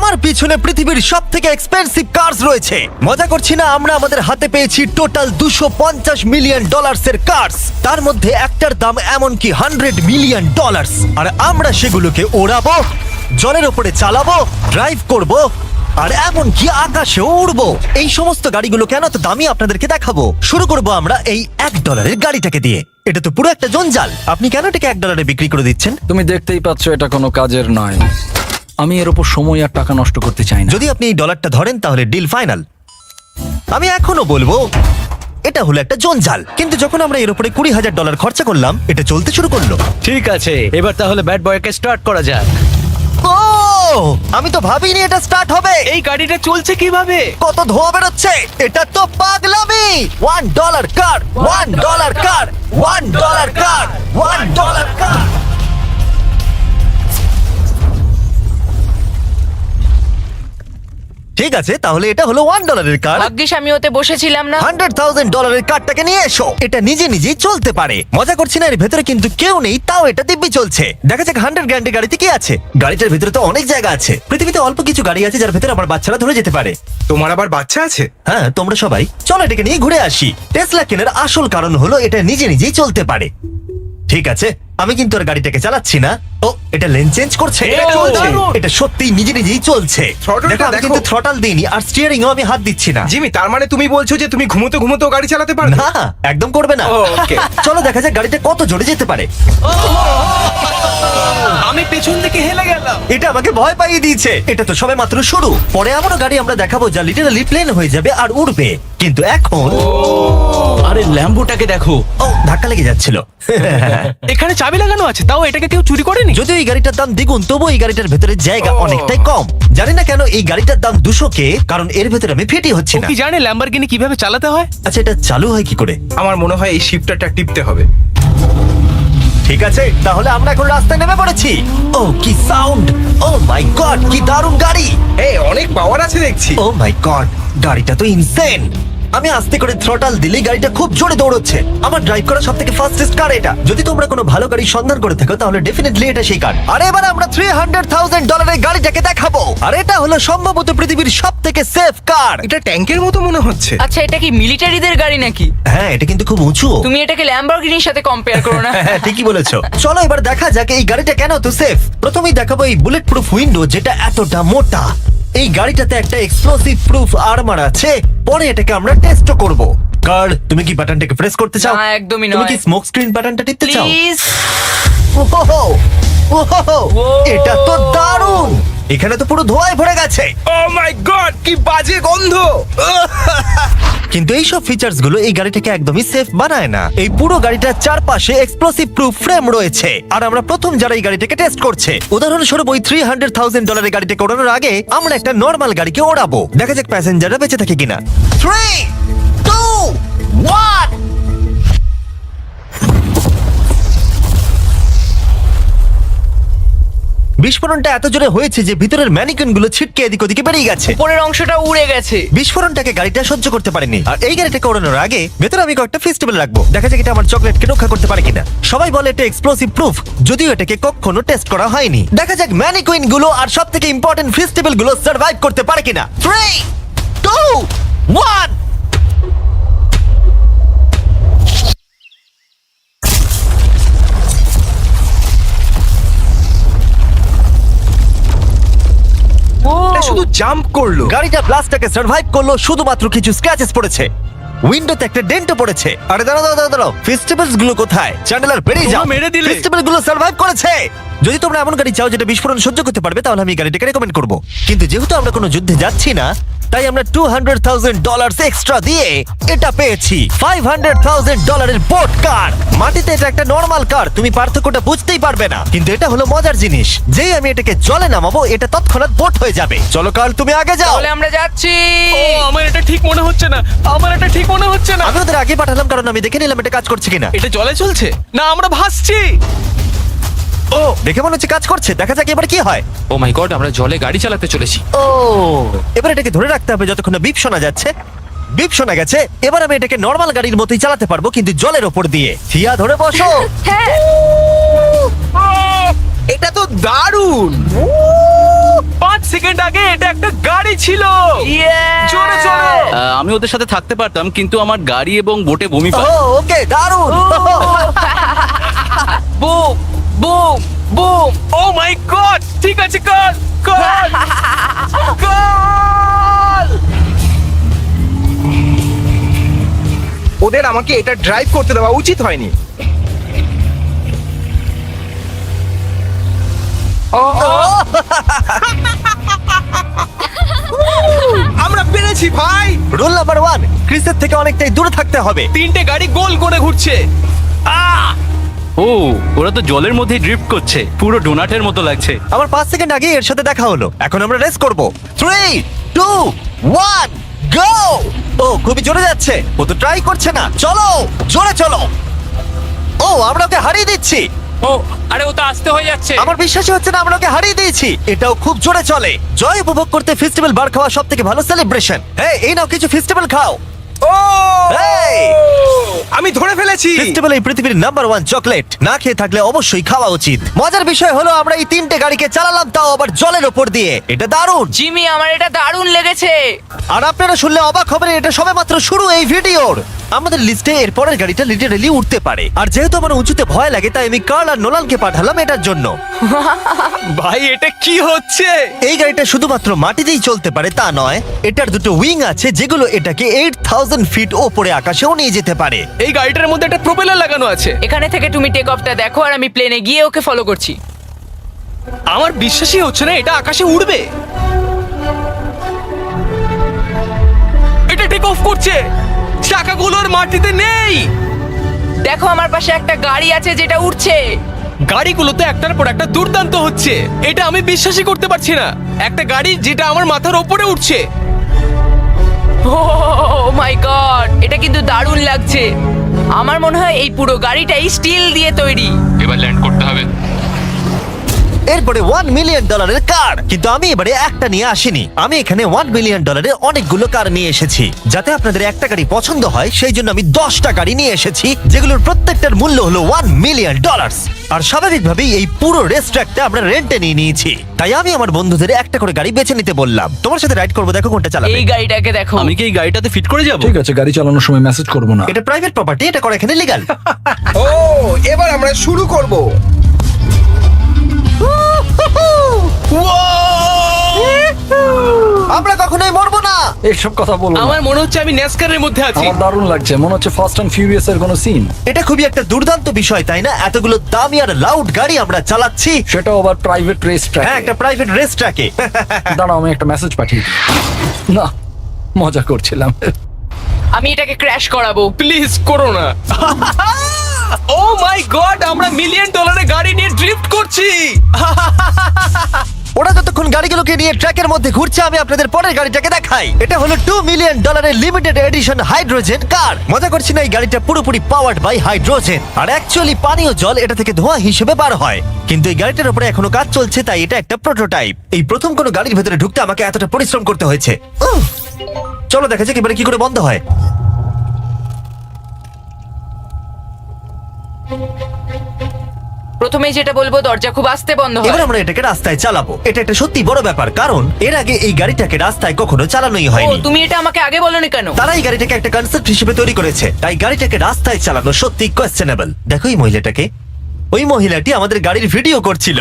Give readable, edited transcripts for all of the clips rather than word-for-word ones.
আমার পিছনে পৃথিবীর সব থেকে এক্সপেন্সিভ কার্স রয়েছে। মজা করছি না, আমরা আমাদের হাতে পেয়েছি টোটাল $250 মিলিয়ন এর কার্স। তার মধ্যে একটার দাম এমনকি $100 মিলিয়ন। আর আমরা সেগুলোকে ওড়াবো, জলের ওপরে চালাবো, ড্রাইভ করব, আর এমনকি আকাশে উড়বো। এই সমস্ত গাড়িগুলো কেন তো দামি আপনাদেরকে দেখাবো। শুরু করব আমরা এই $1 গাড়িটাকে দিয়ে। এটা তো পুরো একটা জঞ্জাল। আপনি কেন এটাকে $1 বিক্রি করে দিচ্ছেন? তুমি দেখতেই পাচ্ছ এটা কোনো কাজের নয়। আমি এর উপর সময় আর টাকা নষ্ট করতে চাই না। যদি আপনি এই ডলারটা ধরেন তাহলে ডিল ফাইনাল। আমি এখনো বলবো এটা হলো একটা জঞ্জাল, কিন্তু যখন আমরা এর উপরে $20,000 খরচা করলাম, এটা চলতে শুরু করলো। ঠিক আছে, এবার তাহলে ব্যাড বয়কে স্টার্ট করা যাক। ও, আমি তো ভাবিনি এটা স্টার্ট হবে। এই গাড়িটা চলছে কিভাবে? কত ধোঁয়া বেরোচ্ছে, এটা তো পাগলামি। $1 কার, $1 কার, $1 কার, $1 কার। ঠিক আছে, তাহলে এটা হলো $1 কার। ভাগ্যিস আমি ওতে বসেছিলাম না। $100,000 কারটাকে নিয়ে এসো। এটা নিজে নিজেই চলতে পারে। মজা করছি না, এর ভেতরে কিন্তু কেউ নেই, তাও এটা দিব্যি চলছে। দেখা যাক 100 গ্র্যান্ডের গাড়িতে কি আছে। গাড়িটার ভেতরে তো অনেক জায়গা আছে। পৃথিবীতে অল্প কিছু গাড়ি আছে যার ভেতরে আমার বাচ্চারা ধরে যেতে পারে। তোমার আবার বাচ্চা আছে? হ্যাঁ, তোমরা সবাই চলো এটাকে নিয়ে ঘুরে আসি। টেসলা কেনার আসল কারণ হলো এটা নিজে নিজেই চলতে পারে। ঠিক আছে, আমি কিন্তু আর গাড়িটাকে চালাচ্ছি না। ও, এটা লেন চেঞ্জ করছে। এটা চলছে। এটা সত্যিই নিজে নিজেই চলছে। Throttle-টা দেখো, আমি দেখো। কিন্তু থ্রটাল দিইনি, আর স্টিয়ারিংও আমি হাত দিচ্ছি না। জিমি, তার মানে তুমি বলছো যে তুমি ঘুমোতে ঘুমোতেও গাড়ি চালাতে পারবে? না, একদম করবে না। ও, okay. চলো দেখা যাক গাড়িটা কত জোরে যেতে পারে। আমি পেছন থেকে হেলে গেলাম। এটা আমাকে ভয় পাইয়ে দিয়েছে। এটা তো সবে মাত্র শুরু। পরে এমনও গাড়ি আমরা দেখাবো যা লিটারালি প্লেন হয়ে যাবে আর উড়বে। কিন্তু এখন আরে ল্যাম্বোটাকে দেখো, ও, ধাক্কা লেগে যাচ্ছিল। এখানে চাবি লাগানো আছে, তাও এটাকে কেউ চুরি করেনি। যদিও এই গাড়িটার দাম দ্বিগুণ, তবু এই গাড়িটার ভেতরে জায়গা অনেকটাই কম। জানি না কেন এই গাড়িটার দাম 200K, কারণ এর ভেতরে আমি ফিটি হচ্ছি ও না। কি জানে ল্যাম্বরগিনি কিভাবে চালাতে হয়? আচ্ছা, এটা চালু হয় কি করে? আমার মনে হয় এই শিফটারটা টিপতে হবে। ঠিক আছে, তাহলে আমরা এখন রাস্তায় নেমে পড়েছি। ও, কি সাউন্ড! ও মাই গড, কি দারুণ গাড়ি! এই অনেক পাওয়ার আছে দেখছি। ও মাই গড, গাড়িটা তো ইনসেন। আমি আস্তে করে থ্রটাল দিলেই গাড়িটা খুব জোরে দৌড়চ্ছে। আমার ড্রাইভ করা সবথেকে ফাস্টেস্ট কার এটা। যদি তোমরা কোনো ভালো গাড়ির সন্ধান করে থাকো তাহলে ডেফিনেটলি এটা সেই কার। আর এবার আমরা $300,000 এর গাড়িটাকে দেখাবো। আর এটা হলো সম্ভবত পৃথিবীর সবথেকে সেফ কার। এটা ট্যাঙ্কের মতো মনে হচ্ছে। আচ্ছা, এটা কি মিলিটারিদের গাড়ি নাকি? হ্যাঁ, এটা কিন্তু খুব উঁচু। তুমি এটাকে ল্যাম্বরগিনির সাথে কম্পেয়ার করো না। হ্যাঁ, ঠিকই বলেছো। চলো এবার দেখা যাক এই গাড়িটা কেন তো সেফ। প্রথমেই দেখাবো এই বুলেট প্রুফ উইন্ডো, যেটা এতটা মোটা। এই গাড়িটাতে একটা এক্সপ্লোসিভ প্রুফ আর্মার আছে। পরে এটাকে আমরা টেস্ট করব। কার্ড, তুমি কি বাটনটাকে প্রেস করতে চাও? না, একদমই তুমি নয়। কি স্মোক স্ক্রিন বাটনটা টিপতে চাও? প্লিজ। ওহো, ওহো, এটা তো দারুণ। এখানে তো পুরো ধোঁয়ায় ভরে গেছে। ও মাই গড, কি বাজে গন্ধ! কিন্তু এই সব ফিচার্স গুলো এই গাড়িটাকে একদমই সেফ বানায় না। এই পুরো গাড়িটার চারপাশে এক্সপ্লোসিভ প্রুফ ফ্রেম রয়েছে। আর আমরা প্রথম যারা এই গাড়িটাকে টেস্ট করছে, উদাহরণস্বরূপ ওই $300,000 এর গাড়িটাকে ওড়ানোর আগে আমরা একটা নর্মাল গাড়িকে ওড়াবো। দেখা যাক প্যাসেঞ্জাররা বেঁচে থাকে কিনা। 3, 2, 1। বিস্ফোরণটা এত জোরে হয়েছে যে ভিতরের ম্যানিকুইন গুলো ছিটকে এদিক ওদিকে বেরিয়ে গেছে। উপরের অংশটা উড়ে গেছে। বিস্ফোরণটাকে গাড়িটা সহ্য করতে পারেনি। আর এই গাড়িটাকে ওড়ানোর আগে ভেতরে আমি কয়েকটা ফেস্টিভ্যাল রাখবো, দেখা যাক এটা আমার চকলেটকে রক্ষা করতে পারে কিনা। সবাই বলে এটা এক্সপ্লোসিভ প্রুফ, যদিও এটাকে কখনো টেস্ট করা হয়নি। দেখা যাক ম্যানিকুইন গুলো আর সবথেকে ইম্পর্টেন্ট ফেস্টিভ্যাল গুলো সার্ভাইভ করতে পারে কিনা। 3, 2, 1। এটা শুধু জাম্প করলো। গাড়িটা ব্লাস্টটাকে সার্ভাইভ করলো, শুধুমাত্র কিছু স্ক্র্যাচেস পড়েছে। উইন্ডোতে একটা ডেন্টও পড়েছে। আরে দাঁড়াও, ফেস্টিভ্যালস গুলো কোথায়? চ্যান্ডেলার বেরিয়ে যাও। তোমরা মেরে দিলে। ফেস্টিভ্যাল গুলো সার্ভাইভ করেছে। যদি তোমরা এমন গাড়ি চাও যেটা বিস্ফোরণ সহ্য করতে পারবে, তাহলে আমি এই গাড়িটাকে রেকমেন্ড করব। কিন্তু যেহেতু আমরা কোনো যুদ্ধে যাচ্ছি না, তাই আমরা $200,000 এক্সট্রা দিয়ে এটা পেয়েছি। $500,000 এর বোট কার। মাটিতে এটা একটা নর্মাল কার, তুমি পার্থক্যটা বুঝতেই পারবে না। কিন্তু এটা হলো মজার জিনিস, যেই আমি এটাকে জলে নামাবো এটা তৎক্ষণাৎ বোট হয়ে যাবে। চলো কার, তুমি আগে যাও। তাহলে আমরা যাচ্ছি। ও, আমার এটা ঠিক মনে হচ্ছে না, আমার এটা ঠিক মনে হচ্ছে না। আমি ওদের আগে পাঠালাম কারণ আমি দেখে নিলাম এটা কাজ করছে কিনা। এটা জলে চলছে না, আমরা ভাসছি। ও, দেখে মনে হচ্ছে কাজ করছে। দেখা যাক এবার কি হয়। ও মাই গড, আমরা জলে গাড়ি চালাতে চলেছি। ও, এবার এটাকে ধরে রাখতে হবে যতক্ষণ না বিপ শোনা যাচ্ছে। বিপ শোনা গেছে। এবার আমি এটাকে নর্মাল গাড়ির মতোই চালাতে পারবো, কিন্তু জলের ওপর দিয়ে। থিয়া, ধরে বসো। হ্যাঁ। এটা তো দারুণ। 5 সেকেন্ড আগে এটা একটা গাড়ি ছিল। Yeah! জোরে চলো। আমি ওদের সাথে থাকতে পারতাম, কিন্তু আমার গাড়ি এবং বোটে বমি ও পায়। ওকে দারুণ বুম বুম বুম। ও মাই গড, ঠিক আছে, কর কর কর। ওদের আমাকে এটা ড্রাইভ করতে দেওয়া উচিত হয়নি। আমরা পেরেছি ভাই। রুল নাম্বার 1, ক্রিসের থেকে অনেকটাই দূরে থাকতে হবে। 3টে গাড়ি গোল করে ঘুরছে। ও, ওরা তো জলের মধ্যে ড্রিফট করছে, পুরো ডোনাটের মতো লাগছে। আমার 5 সেকেন্ড আগে এর সাথে দেখা হলো। এখন আমরা রেস করব। 3 2 1 গো! ও খুবই জোরে যাচ্ছে। ও তো ট্রাই করছে না। চলো জোরে চলো। ও আমরা ওকে হারিয়ে দিচ্ছি। ও আরে ও তো আসতে হয়ে যাচ্ছে। আমার বিশ্বাসই হচ্ছে না আমরা ওকে হারিয়ে দিয়েছি। এটাও খুব জোরে চলে। জয় উপভোগ করতে ফেস্টিভ্যাল বার খাওয়া সব থেকে ভালো সেলিব্রেশন। এই নাও কিছু ফেস্টিভ্যাল খাও। ও এই! আমি ধরে ফেলেছি। ফেস্টিভ্যাল এই পৃথিবীর নাম্বার 1 চকলেট। না খেয়ে থাকলে অবশ্যই খাওয়া উচিত। মজার বিষয় হলো আমরা এই 3টে গাড়িকে চালালাম, তাও আবার জলের ওপর দিয়ে। এটা দারুণ। জিমি, আমার এটা দারুণ লেগেছে। আর আপনারা শুনলে অবাক হবেন, এটা সবেমাত্র শুরু এই ভিডিওর। আমাদের লিস্টে এর পরের গাড়িটা লিটারালি উঠতে পারে। আর যেহেতু আমার উঁচুতে ভয় লাগে, তাই আমি কার্ল আর নোলানকে পাঠালাম এটার জন্য। ভাই এটা কি হচ্ছে? এই গাড়িটা শুধুমাত্র মাটিতেই চলতে পারে তা নয়, এটার দুটো উইং আছে যেগুলো এটাকে 8000 ফিট ওপরে আকাশেও নিয়ে যেতে পারে। এই গাড়িটার মধ্যে একটা প্রপেলার লাগানো আছে। এখানে থেকে তুমি টেক অফটা দেখো আর আমি প্লেনে গিয়ে ওকে ফলো করছি। আমার বিশ্বাসই হচ্ছে না এটা আকাশে উড়বে। এটা টেক অফ করছে। চাকাগুলোর মাটিতে নেই। দেখো আমার পাশে একটা গাড়ি আছে যেটা উঠছে। গাড়িগুলোতে একটার পর একটা দুর্দান্ত হচ্ছে। এটা আমি বিশ্বাসই করতে পারছি না। একটা গাড়ি যেটা আমার মাথার ওপরে উঠছে। ও মাই গড, এটা কিন্তু দারুণ লাগছে। আমার মনে হয় এই পুরো গাড়িটাই স্টিল দিয়ে তৈরি। এবার ল্যান্ড করতে হবে। এরপরে $1 মিলিয়ন কার। কিন্তু আমি এবারে একটা নিয়ে আসিনি। আমি এখানে $1 মিলিয়ন অনেকগুলো কার নিয়ে এসেছি। যাতে আপনাদের একটা গাড়ি পছন্দ হয় সেই জন্য আমি 10টা গাড়ি নিয়ে এসেছি, যেগুলোর প্রত্যেকটার মূল্য হলো $1 মিলিয়ন। আর স্বাভাবিকভাবেই এই পুরো রেস ট্র্যাকটা আমরা রেন্টে নিয়ে নিয়েছি। তাই আমি আমার বন্ধুদের একটা করে গাড়ি বেছে নিতে বললাম। তোমার সাথে রাইড করবো, দেখো কোনটা চালাবে। এই গাড়িটাকে দেখো। আমি কি এই গাড়িটাতে ফিট করে যাব? ঠিক আছে, গাড়ি চালানোর সময় মেসেজ করবো না। এটা প্রাইভেট প্রপার্টি, এটা করা এখানে লিগ্যাল। ও এবার আমরা শুরু করব। আমরা কখনোই মরবো না। এইসব কথা বলবো না। আমার মনে হচ্ছে আমি ন্যাসকারের মধ্যে আছি। আমার দারুণ লাগছে, মনে হচ্ছে ফার্স্ট অ্যান্ড ফিউরিয়াস এর কোনো সিন। এটা খুবই একটা দুর্দান্ত বিষয়, তাই না? এতগুলো দামি আর লাউড গাড়ি আমরা চালাচ্ছি। সেটাও আবার প্রাইভেট রেস ট্র্যাক। হ্যাঁ, একটা প্রাইভেট রেস ট্র্যাকে। দাঁড়াও, আমি একটা মেসেজ পাঠিয়ে দিই। না, মজা করছিলাম। আমি এটাকে ক্র্যাশ করাবো। প্লিজ করো না। ও মাই গড, আমরা $1 মিলিয়ন গাড়ি নিয়ে ড্রিফট করছি। ওরা যতক্ষণ গাড়িগুলোকে নিয়ে ট্র্যাকের মধ্যে ঘুরছে, আমি আপনাদের পরের গাড়িটাকে দেখাই। এটা হলো $2 million limited edition hydrogen car. মজা করছি না, এই গাড়িটা পুরোপুরি পাওয়ার্ড বাই হাইড্রোজেন। আর অ্যাকচুয়ালি পানীয় জল এটা থেকে ধোঁয়া হিসেবে বার হয়। কিন্তু এই গাড়িটার উপরে এখনো কাজ চলছে, তাই এটা একটা প্রোটোটাইপ। এই প্রথম কোনো গাড়ির ভেতরে ঢুকতে আমাকে এতটা পরিশ্রম করতে হয়েছে। চলো দেখা যাক এবারে কি করে বন্ধ হয়। প্রথমেই যেটা বলবো, দরজা খুব আস্তে বন্ধ হয়। এবার আমরা এটাকে রাস্তায় চালাবো। এটা একটা সত্যি বড় ব্যাপার, কারণ এর আগে এই গাড়িটাকে রাস্তায় কখনো চালানোই ও, হয়নি। তুমি এটা আমাকে আগে বলনি কেন? তারা এই গাড়িটাকে একটা কনসেপ্ট হিসেবে তৈরি করেছে, তাই গাড়িটাকে রাস্তায় চালানো সত্যি কোয়েশ্চেনেবল। দেখো এই মহিলাটাকে, ওই মহিলাটি আমাদের গাড়ির ভিডিও করছিল।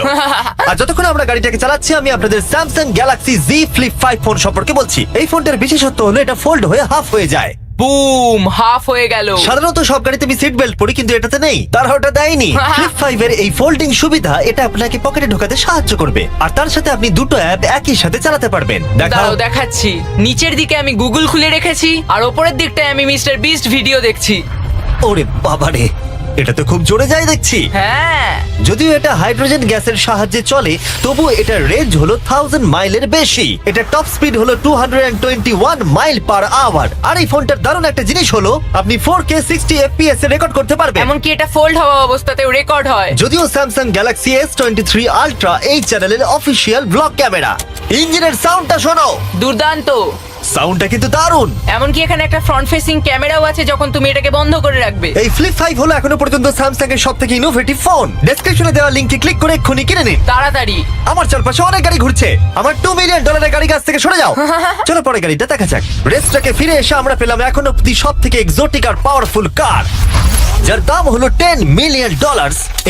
আর যতক্ষণ আমরা গাড়িটাকে চালাচ্ছি, আমি আপনাদের Samsung Galaxy Z Flip 5 phone সম্পর্কে বলছি। এই ফোনটার বিশেষত্ব হলো এটা ফোল্ড হয়ে হাফ হয়ে যায়। বুম, হাফ হয়ে গেল। সাধারণত সব গাড়িতে আমি সিট বেল্ট পরি, কিন্তু এটাতে নেই। তারা ওটা দেয়নি। ফ্লিপ 5 এর এই ফোল্ডিং সুবিধা এটা আপনাকে পকেটে ঢোকাতে সাহায্য করবে। আর তার সাথে আপনি দুটো অ্যাপ একই সাথে চালাতে পারবেন। দেখাও। দাঁড়াও দেখাচ্ছি। নিচের দিকে আমি গুগল খুলে রেখেছি, আর ওপরের দিকটায় আমি মিস্টার বিস্ট ভিডিও দেখছি। ওরে বাবারে, এটা তো খুব জোরে যায় দেখছি। হ্যাঁ, যদিও এটা হাইড্রোজেন গ্যাসের সাহায্যে চলে, তবু এটার রেঞ্জ হলো 1000 মাইলের বেশি। এটা টপ স্পিড হলো 221 মাইল পার আওয়ার। আর এই ফোনটার দারুণ একটা জিনিস হলো আপনি 4K 60 FPS এ রেকর্ড করতে পারবেন। এমনকি এটা ফোল্ড হওয়া অবস্থাতেও রেকর্ড হয়। যদিও স্যামসাং গ্যালাক্সি S23 আলট্রা এই চ্যানেলের অফিসিয়াল ব্লগ ক্যামেরা। ইঞ্জিনের সাউন্ডটা শোনো। দুর্দান্ত। সাউন্ডটা কিন্তু দারুণ। এমনকি এখানে একটা ফ্রন্ট ফেসিং ক্যামেরাও আছে যখন তুমি এটাকে বন্ধ করে রাখবে। এই ফ্লিপ 5 হলো এখনো পর্যন্ত স্যামসাং এর সবথেকে ইনোভেটিভ ফোন। ডেসক্রিপশনে দেওয়া লিংকে ক্লিক করে এক্ষুনি কিনে নিন। তাড়াতাড়ি। আমার চারপাশে অনেক গাড়ি ঘুরছে। আমার $2 মিলিয়ন গাড়ি কাছ থেকে সরে যাও। চলো পরে গাড়িটা দেখা যাক। রেসটাকে ফিরে এসে আমরা পেলাম এখন অব্দি সব থেকে এক্সোটিক আর পাওয়ারফুল কার, যার দাম হলো $10 মিলিয়ন।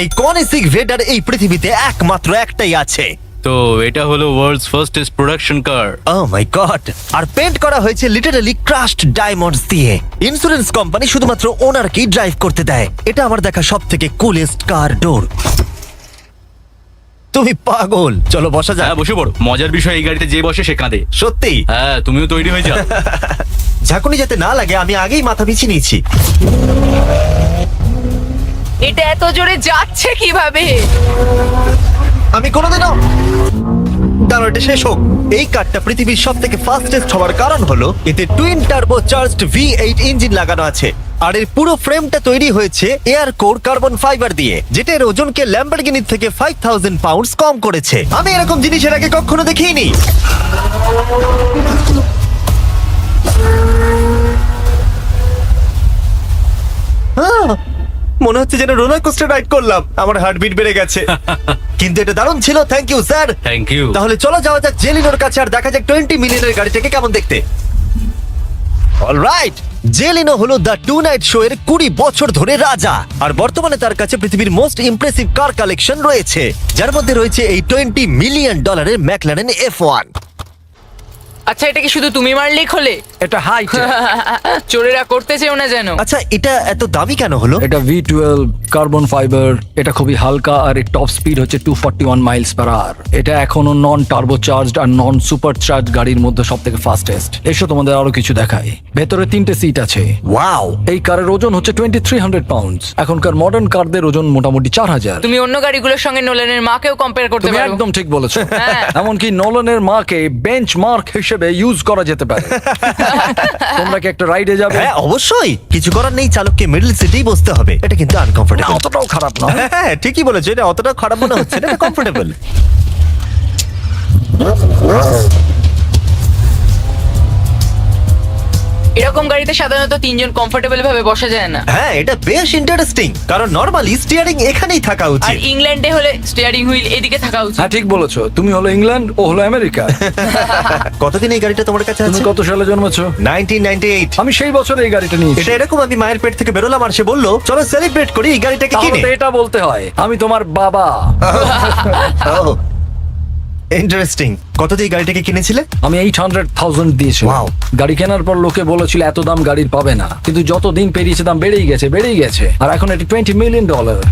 এই কনিসিক ভেডার এই পৃথিবীতে একমাত্র একটাই আছে। তো এটা হলো world's fastest production car. Oh my God! আর পেন্ট করা হয়েছে লিটারালি ক্রাশড ডায়মন্ডস দিয়ে। ইন্স্যুরেন্স কোম্পানি শুধুমাত্র ওনারকেই ড্রাইভ করতে দেয়। এটা আমার দেখা সব থেকে কুলেস্ট কার ডোর। তুমি পাগল। চলো বসা যাক। হ্যাঁ বসে পড়ো। মজার বিষয় এই গাড়িতে যে বসে সে কাঁদে। সত্যি হ্যাঁ তুমিও তৈরি হয়ে যাও। ঝাঁকুনি যাতে না লাগে আমি আগেই মাথা পিছিয়ে নিয়েছি। এটা এত জোরে যাচ্ছে কিভাবে? আমি কোনোদিনও দাঁড়াও, এটা শেষ হোক। এই কারটা পৃথিবীর সব থেকে ফাস্টেস্ট হওয়ার কারণ হলো এতে twin turbo charged V8 engine লাগানো আছে। আর এর পুরো ফ্রেমটা তৈরি হয়েছে এয়ার কোর কার্বন ফাইবার দিয়ে, যেটা এর ওজনকে ল্যাম্বরগিনির থেকে 5000 পাউন্ডস কম করেছে। আমি এরকম জিনিস এর আগে কখনো দেখিনি। মনে হচ্ছে যেন রোলার কোস্টার রাইড করলাম। আমার হার্টবিট বেড়ে গেছে। কিন্তু এটা দারুণ ছিল। Thank you sir. Thank you. তাহলে চলো যাওয়া যাক জেলিনোর কাছে আর দেখা যাক 20 মিলিয়নের গাড়িটাকে কেমন দেখতে। অলরাইট, জেলিনো হলো দ্য টু নাইট শো এর 20 বছর ধরে রাজা। আর বর্তমানে তার কাছে পৃথিবীর মোস্ট ইমপ্রেসিভ কার কালেকশন রয়েছে, যার মধ্যে রয়েছে এই $20 মিলিয়ন ম্যাকলারেন F1। আচ্ছা, এটা কি শুধু তুমি মারলেই খোলে? এটা হাই চোরেরা করতে চেও না যেন। আচ্ছা, এটা এত দামি কেন হলো? এটা V12 কার্বন ফাইবার। এটা খুবই হালকা আর এর টপ স্পিড হচ্ছে 241 মাইলস পার আওয়ার। এটা এখনো নন টার্বো চার্জড আর নন সুপার চার্জ গাড়ির মধ্যে সব থেকে ফাস্টেস্ট। এসো তোমাদের আরো কিছু দেখাই। ভেতরে 3টে সিট আছে। ওয়াও! এই কারের ওজন হচ্ছে 2300 পাউন্ডস। এখনকার মডার্ন কারদের ওজন মোটামুটি 4000। তুমি অন্য গাড়িগুলোর সঙ্গে নোলানের মাকেও কম্পেয়ার করতে তুমি পারো। একদম ঠিক বলেছো। হ্যাঁ। এমনকি নোলানের মাকে বেঞ্চ মার্ক হিসেবে ইউজ করা যেতে পারে। তোমরা কি একটা রাইডে যাবে? হ্যাঁ অবশ্যই। কিছু করার নেই, চালককে মিডল সিটেই বসতে হবে। এটা কিন্তু না, আনকমফোর্টেবল। অতটাও খারাপ নয়। হ্যাঁ ঠিকই বলেছো, এটা অতটা খারাপ মনে হচ্ছে না, এটা কমফোর্টেবল। এরকম গাড়িতে সাধারণত 3 জন কমফোর্টেবল ভাবে বসা যায় না। হ্যাঁ এটা বেশ ইন্টারেস্টিং, কারণ নরমালি স্টিয়ারিং এখানেই থাকা আর উচিত। ইংল্যান্ডে হলে স্টিয়ারিং হুইল এদিকে থাকা উচিত। হ্যাঁ ঠিক বলেছো। তুমি হলো ইংল্যান্ড, ও হলো আমেরিকা। কতদিন এই গাড়িটা তোমার কাছে তুমি আছে? কত সালে জন্মেছো? 1998। আমি সেই বছর এই গাড়িটা নিয়েছি। এটা এরকম, আমি মায়ের পেট থেকে বেরোলাম আর সে বললো চলো সেলিব্রেট করি এই গাড়িটাকে তাহলে কিনে। তো এটা বলতে হয় আমি তোমার বাবা। ইন্টারেস্টিং। কত দিয়ে এই গাড়িটাকে কিনেছিলে? আমি 800,000 দিয়েছি। Wow. গাড়ি কেনার পর লোকে বলেছিল এত দাম গাড়ির পাবে না, কিন্তু যত দিন পেরিয়েছে দাম বেড়েই গেছে। আর এখন এটা $20 মিলিয়ন।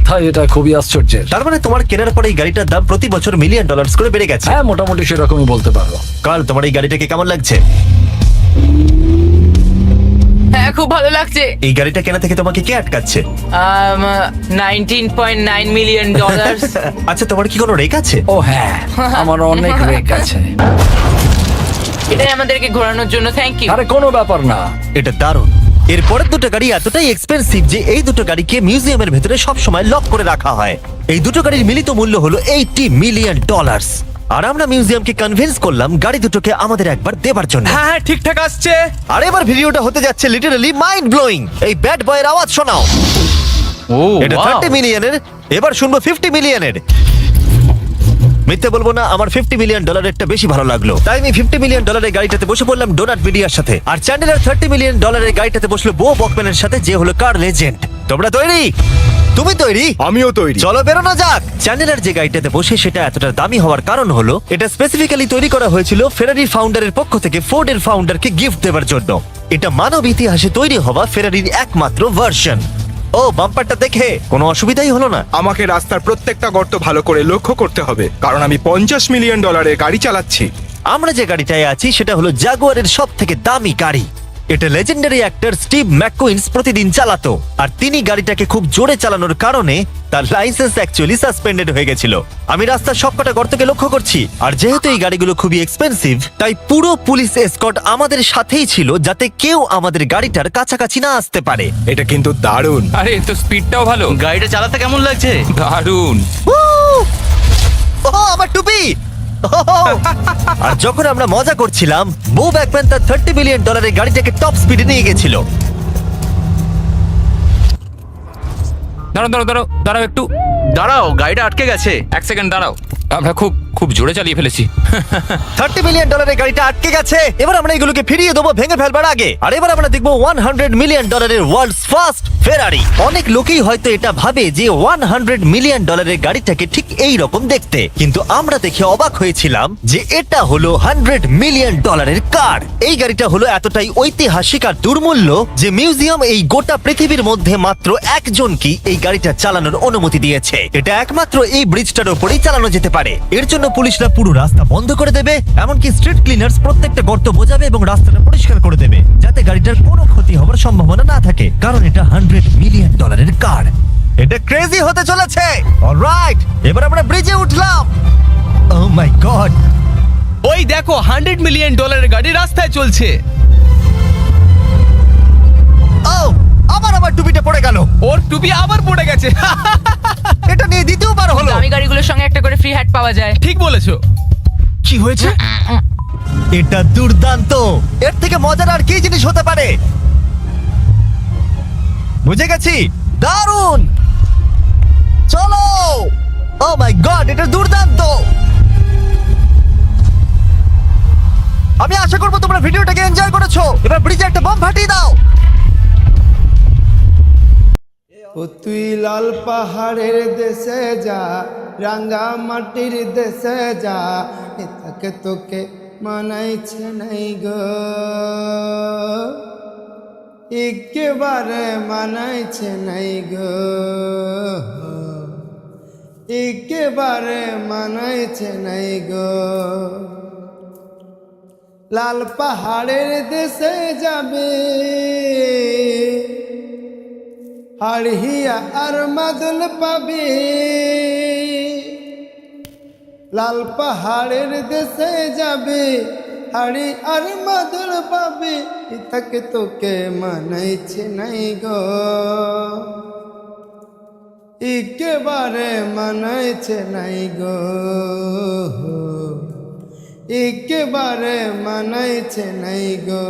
তাই এটা খুবই আশ্চর্যের। তার মানে তোমার কেনার পরে এই গাড়িটার দাম প্রতি বছর $1 মিলিয়ন করে বেড়ে গেছে। হ্যাঁ মোটামুটি সেরকমই বলতে পারো। কাল তোমার এই গাড়িটাকে কেমন লাগছে? হ্যাঁ খুব ভালো লাগছে। এই গাড়িটা কেনা থেকে তোমাকে কে আটকাচ্ছে? $19.9 মিলিয়ন। আচ্ছা তোমার কি কোনো রেক আছে? ও হ্যাঁ, আমার অনেক রেক আছে। এটাই আমাদেরকে ঘোরানোর জন্য থ্যাংক ইউ। আরে কোনো ব্যাপার না। এটা দারুণ। এর পরের দুটো গাড়ি এতটাই এক্সপেন্সিভ যে এই দুটো গাড়িকে মিউজিয়ামের ভেতরে সব সময় লক করে রাখা হয়। এই দুটো গাড়ির মিলিত মূল্য হলো $80 মিলিয়ন। আর আমরা মিউজিয়ামকে কনভিন্স করলাম গাড়ি দুটোকে আমাদের একবার দেবার জন্য। হ্যাঁ হ্যাঁ ঠিকঠাক আসছে। আর এবার ভিডিওটা হতে যাচ্ছে লিটারালি মাইন্ড ব্লোয়িং। এই ব্যাড বয়ের আওয়াজ শোনাও। ও এটা 30 মিলিয়নের, এবার শুনবো 50 মিলিয়নের। মিথ্যে বলবো না, আমার $50 মিলিয়ন বেশি ভালো লাগলো, তাই আমি $50 মিলিয়ন গাড়িটাতে বসে পড়লাম ডোনাট মিডিয়ার সাথে। আর চ্যান্ডেলার $30 মিলিয়ন গাড়িটাতে বসলো বো বকম্যানের সাথে, যে হলো কার লেজেন্ড। তোমরা তৈরি? তুমি তৈরি? আমিও তৈরি। চলো বেরোনো যাক। চ্যান্ডেলার যে গাড়িটাতে বসে সেটা এতটা দামি হওয়ার কারণ হলো এটা স্পেসিফিক্যালি তৈরি করা হয়েছিল ফেরারি ফাউন্ডারের পক্ষ থেকে ফোর্ডের ফাউন্ডারকে গিফট দেওয়ার জন্য। এটা মানব ইতিহাসে তৈরি হওয়া ফেরারির একমাত্র ভার্সন। ও বাম্পারটা দেখে কোনো অসুবিধাই হলো না। আমাকে রাস্তার প্রত্যেকটা গর্ত ভালো করে লক্ষ্য করতে হবে, কারণ আমি $50 মিলিয়ন গাড়ি চালাচ্ছি। আমরা যে গাড়িটায় আছি সেটা হলো জাগুয়ারের সব থেকে দামি গাড়ি। এটা লেজেন্ডারি অ্যাক্টর স্টিভ ম্যাককুইন্স প্রতিদিন চালাতো, আর তিনি গাড়িটাকে খুব জোরে চালানোর কারণে তার লাইসেন্স অ্যাকচুয়ালি সাসপেন্ডেড হয়ে গেছিল। আমি রাস্তার সবকটা গর্তকে লক্ষ্য করছি, আর যেহেতু এই গাড়িগুলো খুবই এক্সপেন্সিভ তাই পুরো পুলিশ এসকর্ট আমাদের সাথেই ছিল, যাতে কেউ আমাদের গাড়িটার কাছাকাছি না আসতে পারে। এটা কিন্তু দারুণ। আরে এর তো স্পিডটাও ভালো। গাড়িটা চালাতে কেমন লাগছে? দারুণ। ও আমার টুপি! ও আর যখন আমরা মজা করছিলাম, বো ব্যাকম্যান তার $30 বিলিয়ন গাড়িটাকে টপ স্পিডে নিয়ে গেছিল। দাঁড়াও দাঁড়াও দাঁড়াও দাঁড়াও একটু। দাঁড়াও, গাড়িটা আটকে গেছে। এক সেকেন্ড দাঁড়াও, আমরা খুব জোরে চালিয়ে ফেলেছি। $30 বিলিয়ন গাড়িটা আটকে গেছে। এবার আমরা এগুলোকে ফিরিয়ে দেবো ভেঙে ফেলবার আগে। আর এবার আমরা দেখবো $100 মিলিয়ন ওয়ার্ল্ডস ফার্স্ট ফেরারি। অনেক লোকেই হয়তো এটা ভাবে যে $100 মিলিয়ন গাড়িটাকে ঠিক এই রকম দেখতে, কিন্তু আমরা দেখে অবাক হয়েছিলাম যে এটা হলো $100 মিলিয়ন কার। এই গাড়িটা হলো এতটাই ঐতিহাসিক আর দুর্মূল্য যে মিউজিয়াম এই গোটা পৃথিবীর মধ্যে মাত্র একজনকে এই গাড়িটা চালানোর অনুমতি দিয়েছে। এটা একমাত্র এই ব্রিজটার উপরেই চালানো যেতে পারে। এর জন্য পুলিশরা পুরো রাস্তা বন্ধ করে দেবে, এমনকি স্ট্রিট ক্লিনার্স প্রত্যেকটা গর্ত বোঝাবে এবং রাস্তাটা পরিষ্কার করে দেবে, যাতে গাড়িটার কোনো ক্ষতি হওয়ার সম্ভাবনা না থাকে, কারণ এটা $100 মিলিয়ন কার। এটা ক্রেজি হতে চলেছে। অলরাইট, এবার আমরা ব্রিজে উঠলাম। ও মাই গড, ওই দেখো, $100 মিলিয়ন গাড়ি রাস্তায় চলছে। ও আমার টুপিটা পড়ে গেল। ওর টুপি আবার পড়ে গেছে। এটা নিয়ে দ্বিতীয়বার হলো। দামি গাড়িগুলোর সঙ্গে একটা করে ফ্রি হ্যাট পাওয়া যায়। ঠিক বলেছো। কি হয়েছে? এটা দুর্দান্ত। এর থেকে মজার আর কি জিনিস হতে পারে? বুঝে গেছি, দারুণ। চলো। ও মাই গড, এটা দুর্দান্ত। আমি আশা করবো তোমরা ভিডিওটাকে এনজয় করেছো। এবার ব্রিজে একটা বম ফাটিয়ে দাও। ও তুই লাল পাহাড়ের দেশে যা, রাঙ্গা মাটির দেশে যা, এটাকে তোকে মানাইছে নাই গো, একেবারে মানাইছে নাই গো, একেবারে মানাইছে নাই গো। লাল পাহাড়ের দেশে যাবে, হাড়হিয়া আর মাদল পাবে। লাল পাহাড়ের দেশে যাবে, হাড়ি আর মাদল পাবে, ইতাকে তোকে মানাইছে নাই গো, একেবারে মানাইছে নাই গো, একেবারে মানাইছে নাই গো।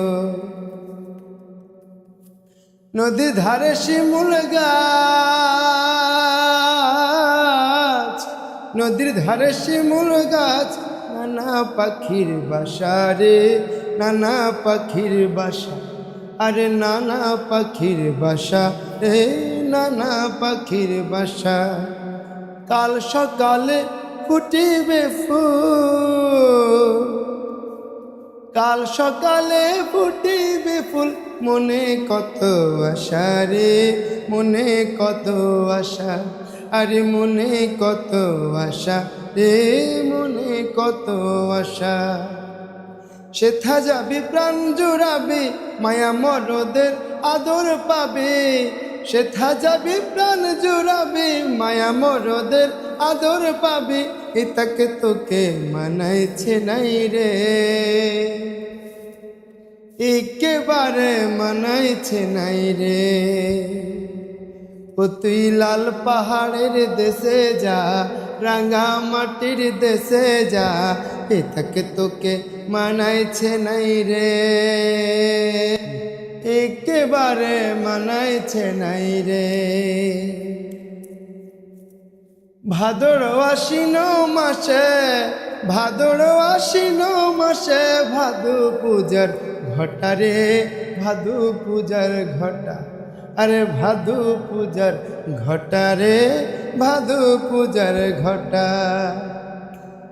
নদী ধারে শিমুল গাছ, নদীর ধারে শিমুল গাছ, নানা পাখির বাসা রে, নানা পাখির বাসা, আরে নানা পাখির বাসা রে, নানা পাখির বাসা। কাল সকালে ফুটিবে ফুল, কাল সকালে ফুটিবে ফুল, মনে কত আশা রে, মনে কত আশা, আরে মনে কত আশা রে, মনে কত আশা। সেথা যাবি প্রাণ জুড়াবি, মায়া মরদের আদর পাবে, সেথা যাবি প্রাণ জুড়াবি, মায়া মরদের আদর পাবি, এটাকে তোকে মানাইছে নাই রে, একেবারে মানাইছে নাই রে। ও তুই লাল পাহাড়ের দেশে যা, রাঙা মাটির দেশে যা, এটাকে তোকে মানাইছে নাই রে, একেবারে মানাইছে নাই রে। ভাদর আশ্বিন মাসে, ভাদর আশ্বিন মাসে, ভাদু পূজার ঘটা রে, ভাদু পূজার ঘটা, আরে ভাদু পূজার ঘটা রে, ভাদু পূজার ঘটা।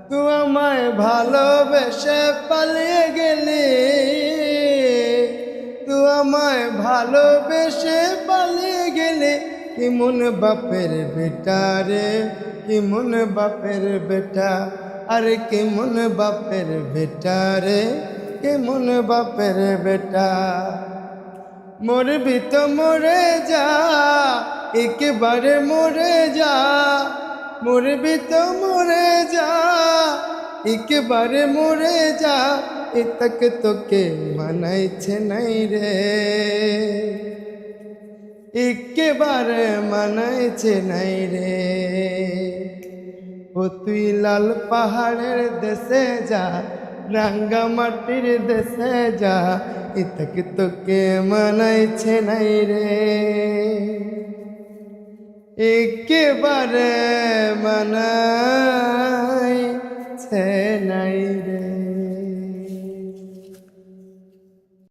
তুই আমায় ভালোবেসে পালিয়ে গেলি, তুই আমায় ভালোবেসে পালিয়ে গেলি, কেমন বাপের বেটা রে, কেমন বাপের বেটা, আরে কেমন বাপের বেটা রে, কেমন বাপের বেটা। মরবি তো মরে যা, একেবারে মরে যা, মরবি তো মরে যা, একেবারে মরে যা, এটাকে তোকে মানাইছে নাই রে, একেবারে মানাইছে নাই রে। ও তুই লাল পাহাড়ের দেশে যা, রাঙ্গা মাটির দেশে যা, ইতক তোকে মানাইছে নাই রে, একেবারে মানাইছে নাই রে।